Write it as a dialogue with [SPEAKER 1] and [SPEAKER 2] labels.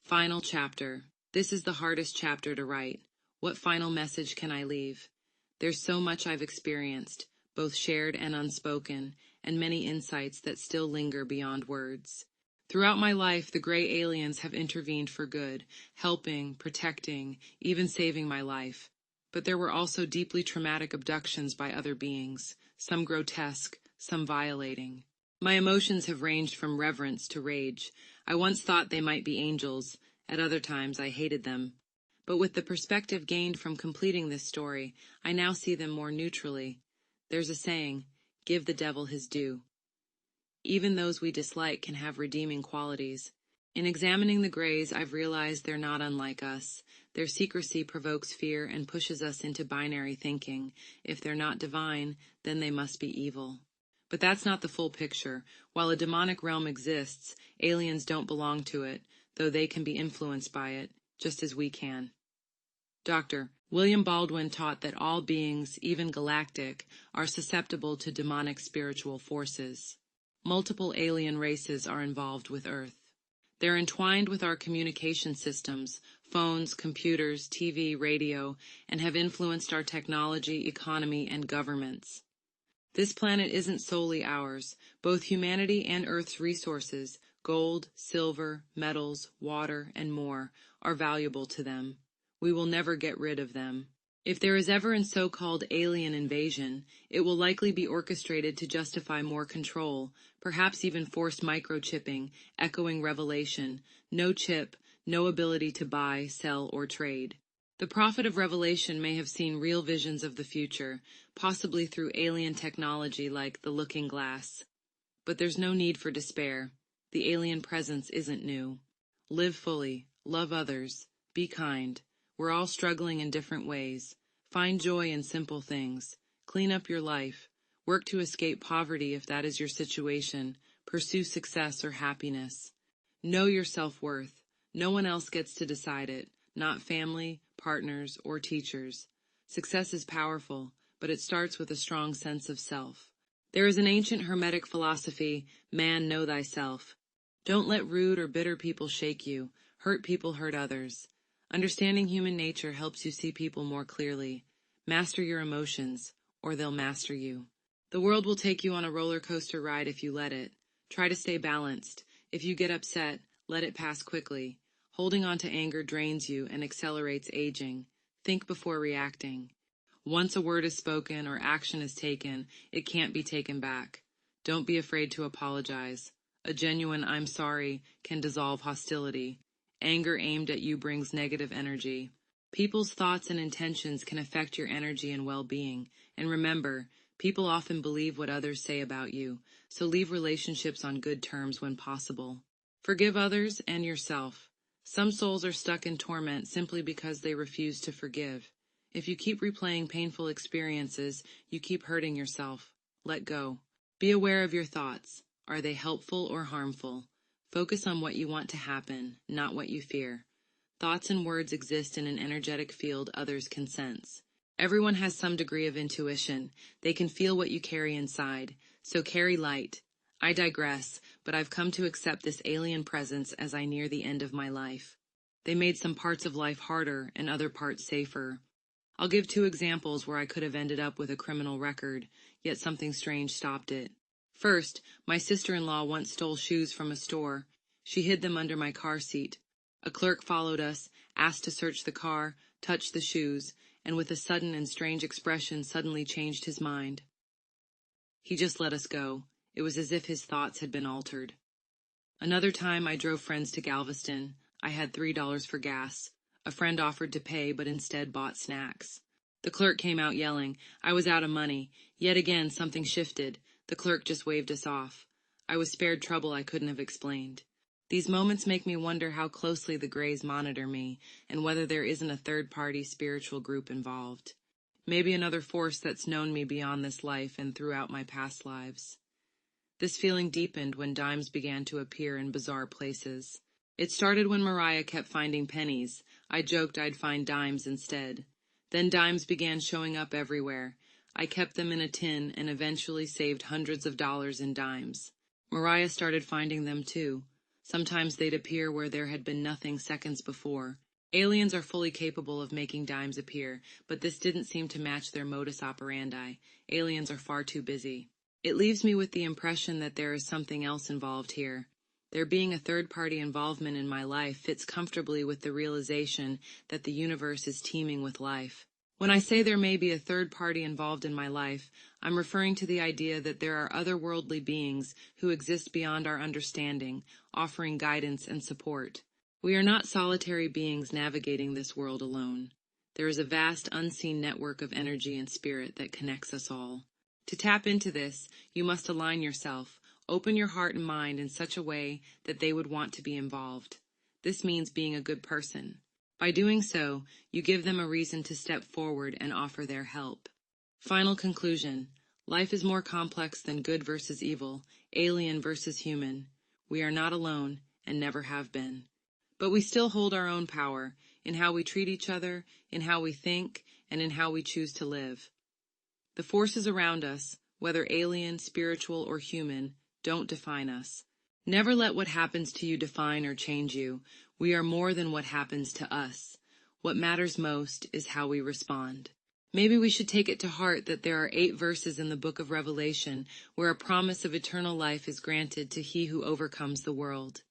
[SPEAKER 1] Final chapter. This is the hardest chapter to write. What final message can I leave? There's so much I've experienced, both shared and unspoken, and many insights that still linger beyond words. Throughout my life, the gray aliens have intervened for good, helping, protecting, even saving my life. But there were also deeply traumatic abductions by other beings, some grotesque, some violating. My emotions have ranged from reverence to rage. I once thought they might be angels. At other times, I hated them. But with the perspective gained from completing this story, I now see them more neutrally. There's a saying, give the devil his due. Even those we dislike can have redeeming qualities. In examining the Greys, I've realized they're not unlike us. Their secrecy provokes fear and pushes us into binary thinking. If they're not divine, then they must be evil. But that's not the full picture. While a demonic realm exists, aliens don't belong to it, though they can be influenced by it, just as we can. Dr. William Baldwin taught that all beings, even galactic, are susceptible to demonic spiritual forces. Multiple alien races are involved with Earth. They're entwined with our communication systems, phones, computers, TV, radio, and have influenced our technology, economy, and governments. This planet isn't solely ours. Both humanity and Earth's resources, gold, silver, metals, water, and more, are valuable to them. We will never get rid of them. If there is ever a so-called alien invasion, it will likely be orchestrated to justify more control, perhaps even forced microchipping, echoing Revelation, no chip, no ability to buy, sell, or trade. The prophet of Revelation may have seen real visions of the future, possibly through alien technology like the Looking Glass. But there's no need for despair. The alien presence isn't new. Live fully, love others, be kind. We're all struggling in different ways. Find joy in simple things. Clean up your life. Work to escape poverty if that is your situation. Pursue success or happiness. Know your self-worth. No one else gets to decide it, not family, partners, or teachers. Success is powerful, but it starts with a strong sense of self. There is an ancient Hermetic philosophy, man, know thyself. Don't let rude or bitter people shake you. Hurt people hurt others. Understanding human nature helps you see people more clearly. Master your emotions, or they'll master you. The world will take you on a roller coaster ride if you let it. Try to stay balanced. If you get upset, let it pass quickly. Holding on to anger drains you and accelerates aging. Think before reacting. Once a word is spoken or action is taken, it can't be taken back. Don't be afraid to apologize. A genuine "I'm sorry" can dissolve hostility. Anger aimed at you brings negative energy. People's thoughts and intentions can affect your energy and well-being. And remember, people often believe what others say about you, so leave relationships on good terms when possible. Forgive others and yourself. Some souls are stuck in torment simply because they refuse to forgive. If you keep replaying painful experiences, you keep hurting yourself. Let go. Be aware of your thoughts. Are they helpful or harmful? Focus on what you want to happen, not what you fear. Thoughts and words exist in an energetic field others can sense. Everyone has some degree of intuition. They can feel what you carry inside, so carry light. I digress, but I've come to accept this alien presence as I near the end of my life. They made some parts of life harder and other parts safer. I'll give 2 examples where I could have ended up with a criminal record, yet something strange stopped it. First, my sister-in-law once stole shoes from a store. She hid them under my car seat. A clerk followed us, asked to search the car, touched the shoes, and with a sudden and strange expression suddenly changed his mind. He just let us go. It was as if his thoughts had been altered. Another time I drove friends to Galveston. I had $3 for gas. A friend offered to pay, but instead bought snacks. The clerk came out yelling. I was out of money. Yet again something shifted. The clerk just waved us off. I was spared trouble I couldn't have explained. These moments make me wonder how closely the Greys monitor me, and whether there isn't a third-party spiritual group involved. Maybe another force that's known me beyond this life and throughout my past lives. This feeling deepened when dimes began to appear in bizarre places. It started when Mariah kept finding pennies. I joked I'd find dimes instead. Then dimes began showing up everywhere. I kept them in a tin and eventually saved hundreds of dollars in dimes. Mariah started finding them too. Sometimes they'd appear where there had been nothing seconds before. Aliens are fully capable of making dimes appear, but this didn't seem to match their modus operandi. Aliens are far too busy. It leaves me with the impression that there is something else involved here. There being a third-party involvement in my life fits comfortably with the realization that the universe is teeming with life. When I say there may be a third party involved in my life, I'm referring to the idea that there are otherworldly beings who exist beyond our understanding, offering guidance and support. We are not solitary beings navigating this world alone. There is a vast unseen network of energy and spirit that connects us all. To tap into this, you must align yourself, open your heart and mind in such a way that they would want to be involved. This means being a good person. By doing so, you give them a reason to step forward and offer their help. Final conclusion. Life is more complex than good versus evil, alien versus human. We are not alone, and never have been. But we still hold our own power, in how we treat each other, in how we think, and in how we choose to live. The forces around us, whether alien, spiritual, or human, don't define us. Never let what happens to you define or change you. We are more than what happens to us. What matters most is how we respond. Maybe we should take it to heart that there are 8 verses in the book of Revelation where a promise of eternal life is granted to he who overcomes the world.